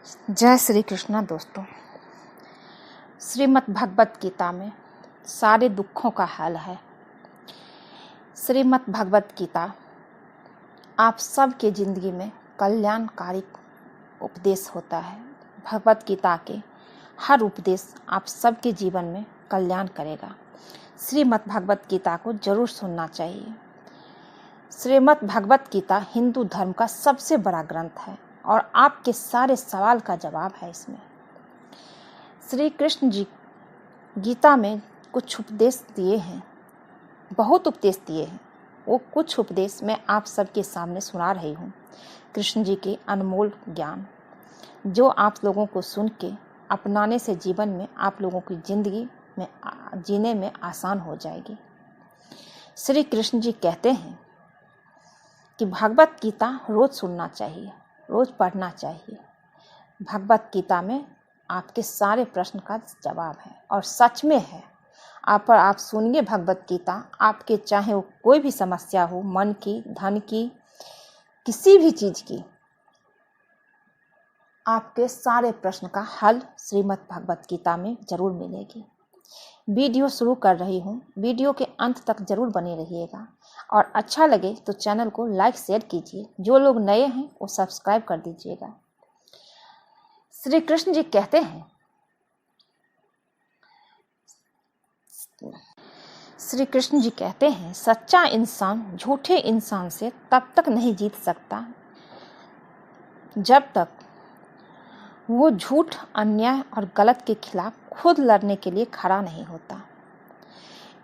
जय श्री कृष्णा दोस्तों। श्रीमद् भगवत गीता में सारे दुखों का हल है। श्रीमद् भगवत गीता आप सबके ज़िंदगी में कल्याणकारी उपदेश होता है। भगवत गीता के हर उपदेश आप सबके जीवन में कल्याण करेगा। श्रीमद् भगवत गीता को जरूर सुनना चाहिए। श्रीमद् भगवत गीता हिंदू धर्म का सबसे बड़ा ग्रंथ है और आपके सारे सवाल का जवाब है इसमें। श्री कृष्ण जी गीता में कुछ उपदेश दिए हैं, बहुत उपदेश दिए हैं। वो कुछ उपदेश मैं आप सबके सामने सुना रही हूँ। कृष्ण जी के अनमोल ज्ञान जो आप लोगों को सुन के अपनाने से जीवन में आप लोगों की ज़िंदगी में जीने में आसान हो जाएगी। श्री कृष्ण जी कहते हैं कि भगवत गीता रोज़ सुनना चाहिए, रोज़ पढ़ना चाहिए। भगवत गीता में आपके सारे प्रश्न का जवाब है और सच में है। आप सुनिए भगवत गीता, आपके चाहे वो कोई भी समस्या हो, मन की, धन की, किसी भी चीज़ की, आपके सारे प्रश्न का हल श्रीमद् भगवत गीता में ज़रूर मिलेगी। वीडियो शुरू कर रही हूँ, वीडियो के अंत तक ज़रूर बने रहिएगा और अच्छा लगे तो चैनल को लाइक शेयर कीजिए। जो लोग नए हैं वो सब्सक्राइब कर दीजिएगा। श्री कृष्ण जी कहते हैं, श्री कृष्ण जी कहते हैं, सच्चा इंसान झूठे इंसान से तब तक नहीं जीत सकता जब तक वो झूठ, अन्याय और गलत के खिलाफ खुद लड़ने के लिए खड़ा नहीं होता।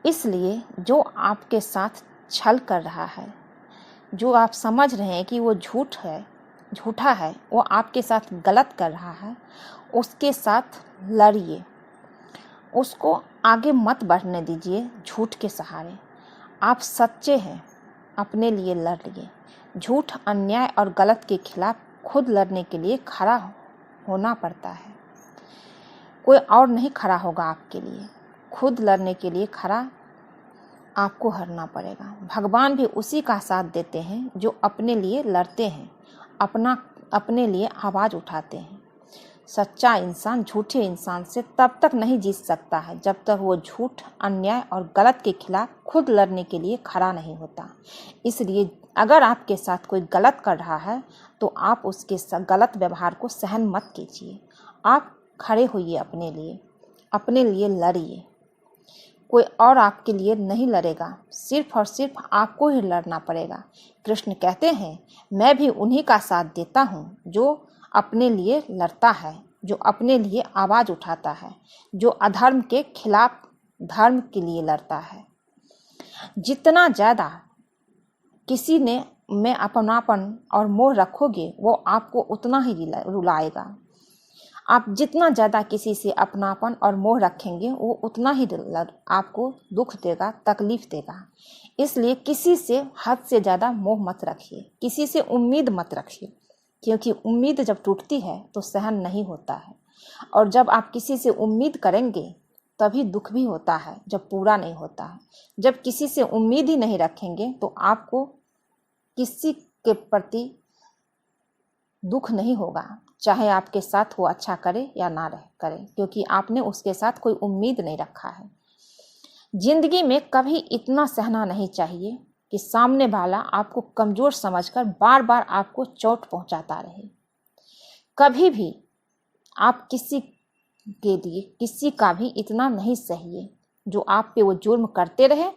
इसलिए जो आपके साथ छल कर रहा है, जो आप समझ रहे हैं कि वो झूठा है, वो आपके साथ गलत कर रहा है, उसके साथ लड़िए। उसको आगे मत बढ़ने दीजिए झूठ के सहारे। आप सच्चे हैं, अपने लिए लड़िए। झूठ, अन्याय और गलत के खिलाफ खुद लड़ने के लिए खड़ा होना पड़ता है। कोई और नहीं खड़ा होगा आपके लिए। खुद लड़ने के लिए खड़ा आपको हरना पड़ेगा। भगवान भी उसी का साथ देते हैं जो अपने लिए लड़ते हैं, अपने लिए आवाज़ उठाते हैं। सच्चा इंसान झूठे इंसान से तब तक नहीं जीत सकता है जब तक वो झूठ, अन्याय और गलत के खिलाफ खुद लड़ने के लिए खड़ा नहीं होता। इसलिए अगर आपके साथ कोई गलत कर रहा है तो आप उसके गलत व्यवहार को सहन मत कीजिए। आप खड़े होइए, अपने लिए लड़िए। कोई और आपके लिए नहीं लड़ेगा, सिर्फ और सिर्फ आपको ही लड़ना पड़ेगा। कृष्ण कहते हैं, मैं भी उन्हीं का साथ देता हूँ जो अपने लिए लड़ता है, जो अपने लिए आवाज़ उठाता है, जो अधर्म के खिलाफ धर्म के लिए लड़ता है। जितना ज़्यादा किसी में अपनापन और मोह रखोगे वो आपको उतना ही रुलाएगा। आप जितना ज़्यादा किसी से अपनापन और मोह रखेंगे वो उतना ही आपको दुख देगा, तकलीफ देगा। इसलिए किसी से हद से ज़्यादा मोह मत रखिए, किसी से उम्मीद मत रखिए, क्योंकि उम्मीद जब टूटती है तो सहन नहीं होता है। और जब आप किसी से उम्मीद करेंगे तभी दुख भी होता है जब पूरा नहीं होता है। जब किसी से उम्मीद ही नहीं रखेंगे तो आपको किसी के प्रति दुख नहीं होगा, चाहे आपके साथ वो अच्छा करे या ना करे, क्योंकि आपने उसके साथ कोई उम्मीद नहीं रखा है। जिंदगी में कभी इतना सहना नहीं चाहिए कि सामने वाला आपको कमज़ोर समझकर बार बार आपको चोट पहुंचाता रहे। कभी भी आप किसी के लिए किसी का भी इतना नहीं सहिए जो आप पे वो जुर्म करते रहे,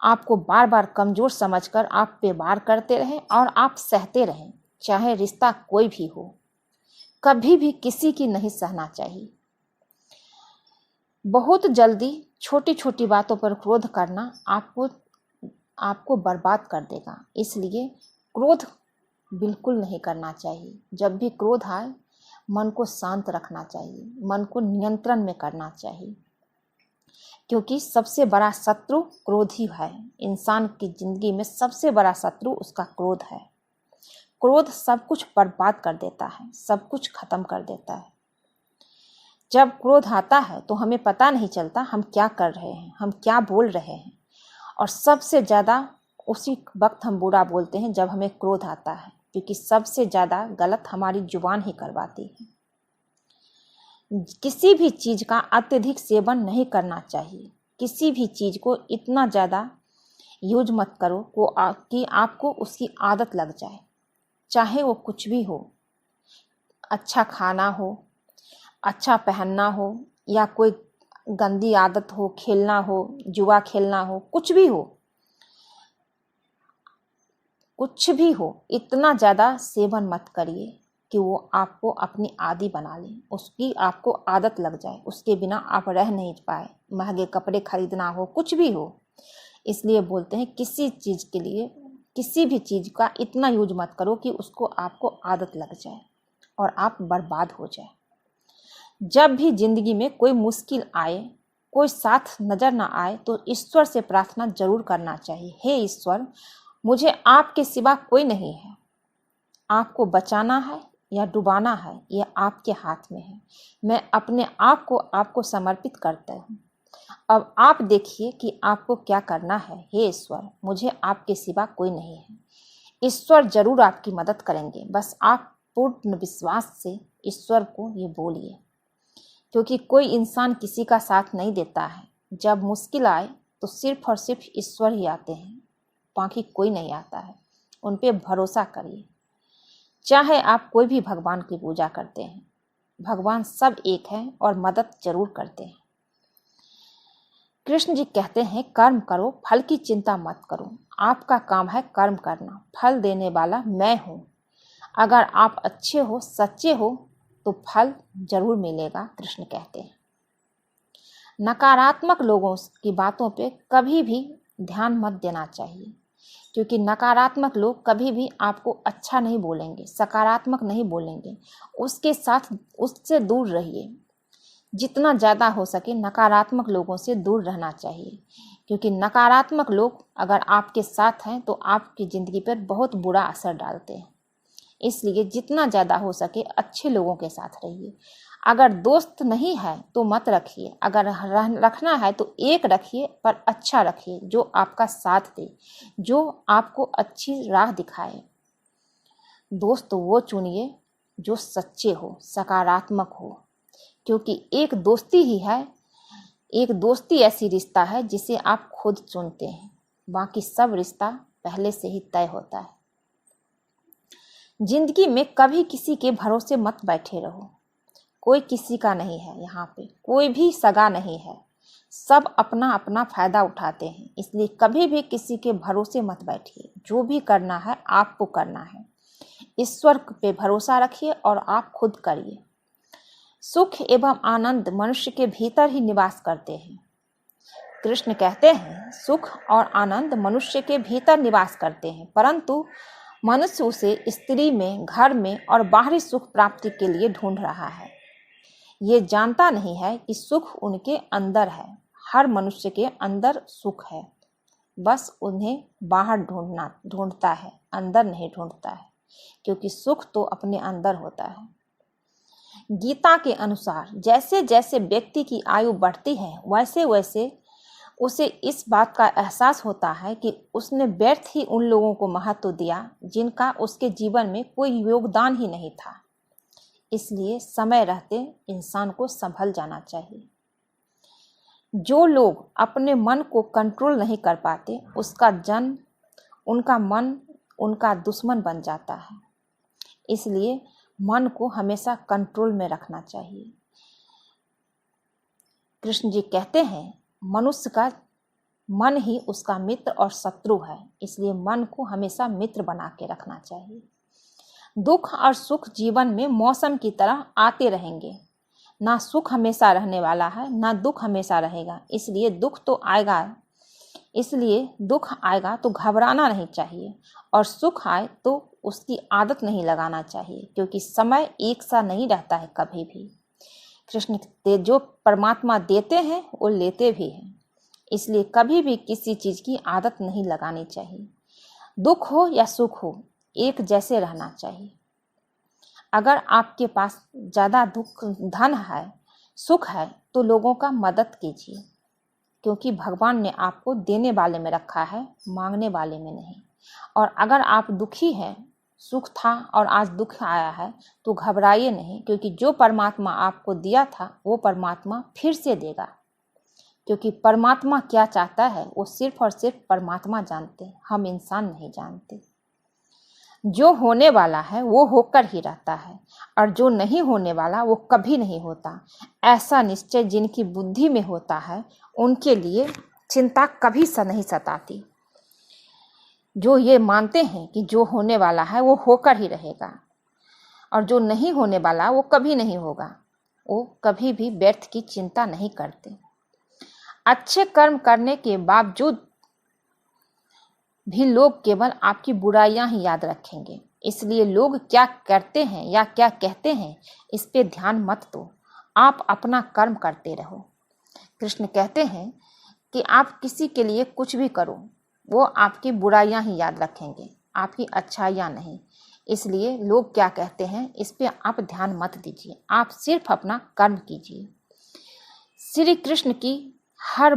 आपको बार बार कमज़ोर समझकर आप पे वार करते रहे और आप सहते रहें, चाहे रिश्ता कोई भी हो। कभी भी किसी की नहीं सहना चाहिए। बहुत जल्दी छोटी छोटी बातों पर क्रोध करना आपको बर्बाद कर देगा। इसलिए क्रोध बिल्कुल नहीं करना चाहिए। जब भी क्रोध आए मन को शांत रखना चाहिए, मन को नियंत्रण में करना चाहिए, क्योंकि सबसे बड़ा शत्रु क्रोध ही है। इंसान की जिंदगी में सबसे बड़ा शत्रु उसका क्रोध है। क्रोध सब कुछ बर्बाद कर देता है, सब कुछ खत्म कर देता है। जब क्रोध आता है तो हमें पता नहीं चलता हम क्या कर रहे हैं, हम क्या बोल रहे हैं, और सबसे ज़्यादा उसी वक्त हम बुरा बोलते हैं जब हमें क्रोध आता है, क्योंकि सबसे ज़्यादा गलत हमारी जुबान ही करवाती है। किसी भी चीज़ का अत्यधिक सेवन नहीं करना चाहिए। किसी भी चीज़ को इतना ज़्यादा यूज मत करो कि आपको उसकी आदत लग जाए, चाहे वो कुछ भी हो। अच्छा खाना हो, अच्छा पहनना हो, या कोई गंदी आदत हो, खेलना हो, जुआ खेलना हो, कुछ भी हो, कुछ भी हो, इतना ज़्यादा सेवन मत करिए कि वो आपको अपनी आदी बना ले, उसकी आपको आदत लग जाए, उसके बिना आप रह नहीं पाए। महंगे कपड़े खरीदना हो, कुछ भी हो। इसलिए बोलते हैं किसी चीज़ के लिए, किसी भी चीज़ का इतना यूज मत करो कि उसको आपको आदत लग जाए और आप बर्बाद हो जाए। जब भी जिंदगी में कोई मुश्किल आए, कोई साथ नजर ना आए, तो ईश्वर से प्रार्थना जरूर करना चाहिए। हे ईश्वर, मुझे आपके सिवा कोई नहीं है। आपको बचाना है या डुबाना है, यह आपके हाथ में है। मैं अपने आप को आपको समर्पित करता हूँ। अब आप देखिए कि आपको क्या करना है। हे ईश्वर, मुझे आपके सिवा कोई नहीं है। ईश्वर जरूर आपकी मदद करेंगे। बस आप पूर्ण विश्वास से ईश्वर को ये बोलिए, क्योंकि कोई इंसान किसी का साथ नहीं देता है। जब मुश्किल आए तो सिर्फ और सिर्फ ईश्वर ही आते हैं, बाकी कोई नहीं आता है। उन पे भरोसा करिए। चाहे आप कोई भी भगवान की पूजा करते हैं, भगवान सब एक है और मदद जरूर करते हैं। कृष्ण जी कहते हैं, कर्म करो, फल की चिंता मत करो। आपका काम है कर्म करना, फल देने वाला मैं हूँ। अगर आप अच्छे हो, सच्चे हो, तो फल जरूर मिलेगा, कृष्ण कहते हैं। नकारात्मक लोगों की बातों पे कभी भी ध्यान मत देना चाहिए, क्योंकि नकारात्मक लोग कभी भी आपको अच्छा नहीं बोलेंगे, सकारात्मक नहीं बोलेंगे। उससे दूर रहिए। जितना ज़्यादा हो सके नकारात्मक लोगों से दूर रहना चाहिए, क्योंकि नकारात्मक लोग अगर आपके साथ हैं तो आपकी ज़िंदगी पर बहुत बुरा असर डालते हैं। इसलिए जितना ज़्यादा हो सके अच्छे लोगों के साथ रहिए। अगर दोस्त नहीं है तो मत रखिए, अगर रखना है तो एक रखिए, पर अच्छा रखिए, जो आपका साथ दे, जो आपको अच्छी राह दिखाए। दोस्त वो चुनिए जो सच्चे हो, सकारात्मक हो, क्योंकि एक दोस्ती ही है, एक दोस्ती ऐसी रिश्ता है जिसे आप खुद चुनते हैं। बाकी सब रिश्ता पहले से ही तय होता है। जिंदगी में कभी किसी के भरोसे मत बैठे रहो। कोई किसी का नहीं है, यहाँ पे कोई भी सगा नहीं है। सब अपना अपना फायदा उठाते हैं। इसलिए कभी भी किसी के भरोसे मत बैठिए। जो भी करना है आपको करना है। ईश्वर पे भरोसा रखिए और आप खुद करिए। सुख एवं आनंद मनुष्य के भीतर ही निवास करते हैं। कृष्ण कहते हैं, सुख और आनंद मनुष्य के भीतर निवास करते हैं, परंतु मनुष्य उसे स्त्री में, घर में और बाहरी सुख प्राप्ति के लिए ढूंढ रहा है। ये जानता नहीं है कि सुख उनके अंदर है। हर मनुष्य के अंदर सुख है, बस उन्हें बाहर ढूंढता है, अंदर नहीं ढूंढता है, क्योंकि सुख तो अपने अंदर होता है। गीता के अनुसार जैसे जैसे व्यक्ति की आयु बढ़ती है, वैसे वैसे उसे इस बात का एहसास होता है कि उसने व्यर्थ ही उन लोगों को महत्व दिया जिनका उसके जीवन में कोई योगदान ही नहीं था। इसलिए समय रहते इंसान को संभल जाना चाहिए। जो लोग अपने मन को कंट्रोल नहीं कर पाते, उनका मन उनका दुश्मन बन जाता है। इसलिए मन को हमेशा कंट्रोल में रखना चाहिए। कृष्ण जी कहते हैं, मनुष्य का मन ही उसका मित्र और शत्रु है। इसलिए मन को हमेशा मित्र बना के रखना चाहिए। दुख और सुख जीवन में मौसम की तरह आते रहेंगे। ना सुख हमेशा रहने वाला है, ना दुख हमेशा रहेगा। इसलिए दुख आएगा तो घबराना नहीं चाहिए, और सुख आए तो उसकी आदत नहीं लगाना चाहिए, क्योंकि समय एक सा नहीं रहता है कभी भी। कृष्ण जो परमात्मा देते हैं वो लेते भी हैं। इसलिए कभी भी किसी चीज़ की आदत नहीं लगानी चाहिए। दुख हो या सुख हो, एक जैसे रहना चाहिए। अगर आपके पास ज़्यादा धन है, सुख है, तो लोगों का मदद कीजिए, क्योंकि भगवान ने आपको देने वाले में रखा है, मांगने वाले में नहीं। और अगर आप दुखी हैं सुख था और आज दुख आया है तो घबराइए नहीं, क्योंकि जो परमात्मा आपको दिया था वो परमात्मा फिर से देगा। क्योंकि परमात्मा क्या चाहता है वो सिर्फ और सिर्फ परमात्मा जानते हैं, हम इंसान नहीं जानते। जो होने वाला है वो होकर ही रहता है और जो नहीं होने वाला वो कभी नहीं होता। ऐसा निश्चय जिनकी बुद्धि में होता है उनके लिए चिंता कभी नहीं सताती। जो ये मानते हैं कि जो होने वाला है वो होकर ही रहेगा और जो नहीं होने वाला वो कभी नहीं होगा, वो कभी भी व्यर्थ की चिंता नहीं करते। अच्छे कर्म करने के बावजूद भी लोग केवल आपकी बुराइयां ही याद रखेंगे, इसलिए लोग क्या करते हैं या क्या कहते हैं इस पे ध्यान मत दो, आप अपना कर्म करते रहो। कृष्ण कहते हैं कि आप किसी के लिए कुछ भी करो, वो आपकी बुराइयां ही याद रखेंगे, आपकी अच्छाइयां नहीं। इसलिए लोग क्या कहते हैं इस पे आप ध्यान मत दीजिए, आप सिर्फ अपना कर्म कीजिए। श्री कृष्ण की हर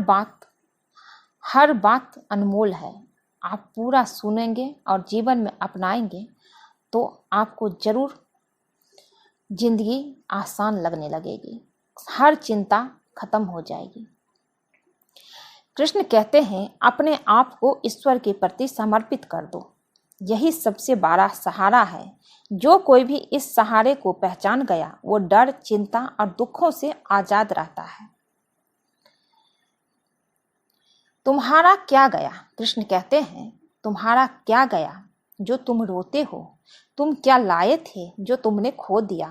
बात अनमोल है। आप पूरा सुनेंगे और जीवन में अपनाएंगे तो आपको जरूर जिंदगी आसान लगने लगेगी, हर चिंता खत्म हो जाएगी। कृष्ण कहते हैं अपने आप को ईश्वर के प्रति समर्पित कर दो, यही सबसे बड़ा सहारा है। जो कोई भी इस सहारे को पहचान गया वो डर, चिंता और दुखों से आजाद रहता है। तुम्हारा क्या गया, कृष्ण कहते हैं तुम्हारा क्या गया जो तुम रोते हो। तुम क्या लाए थे जो तुमने खो दिया।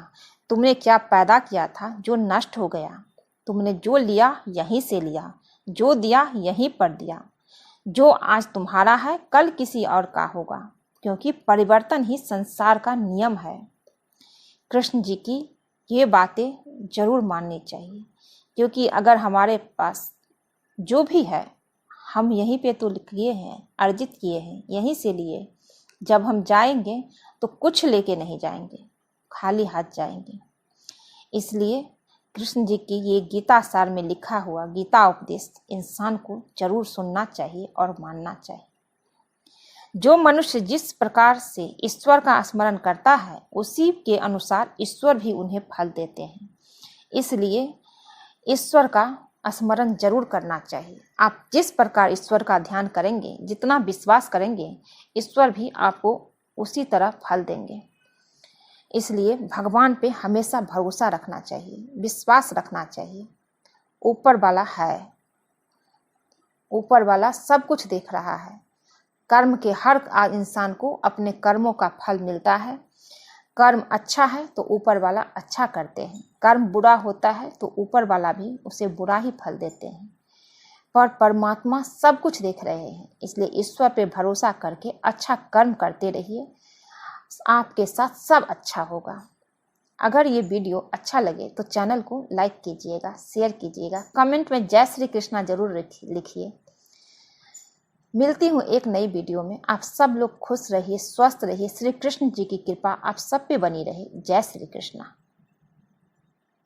तुमने क्या पैदा किया था जो नष्ट हो गया। तुमने जो लिया यहीं से लिया, जो दिया यहीं पर दिया। जो आज तुम्हारा है कल किसी और का होगा, क्योंकि परिवर्तन ही संसार का नियम है। कृष्ण जी की ये बातें जरूर माननी चाहिए, क्योंकि अगर हमारे पास जो भी है हम यहीं पे तो किए हैं, अर्जित किए हैं, यहीं से लिए। जब हम जाएंगे तो कुछ लेके नहीं जाएंगे, खाली हाथ जाएंगे। इसलिए कृष्ण जी की ये गीता सार में लिखा हुआ गीता उपदेश इंसान को जरूर सुनना चाहिए और मानना चाहिए। जो मनुष्य जिस प्रकार से ईश्वर का स्मरण करता है उसी के अनुसार ईश्वर भी उन्हें फल देते हैं। इसलिए ईश्वर का स्मरण जरूर करना चाहिए। आप जिस प्रकार ईश्वर का ध्यान करेंगे, जितना विश्वास करेंगे, ईश्वर भी आपको उसी तरह फल देंगे। इसलिए भगवान पे हमेशा भरोसा रखना चाहिए, विश्वास रखना चाहिए। ऊपर वाला है, ऊपर वाला सब कुछ देख रहा है। कर्म के हर इंसान को अपने कर्मों का फल मिलता है। कर्म अच्छा है तो ऊपर वाला अच्छा करते हैं, कर्म बुरा होता है तो ऊपर वाला भी उसे बुरा ही फल देते हैं। पर परमात्मा सब कुछ देख रहे हैं, इसलिए ईश्वर पे भरोसा करके अच्छा कर्म करते रहिए, आपके साथ सब अच्छा होगा। अगर ये वीडियो अच्छा लगे तो चैनल को लाइक कीजिएगा, शेयर कीजिएगा, कमेंट में जय श्री कृष्णा जरूर लिखिए। मिलती हूँ एक नई वीडियो में। आप सब लोग खुश रहिए, स्वस्थ रहिए। श्री कृष्ण जी की कृपा आप सब पे बनी रहे। जय श्री कृष्णा।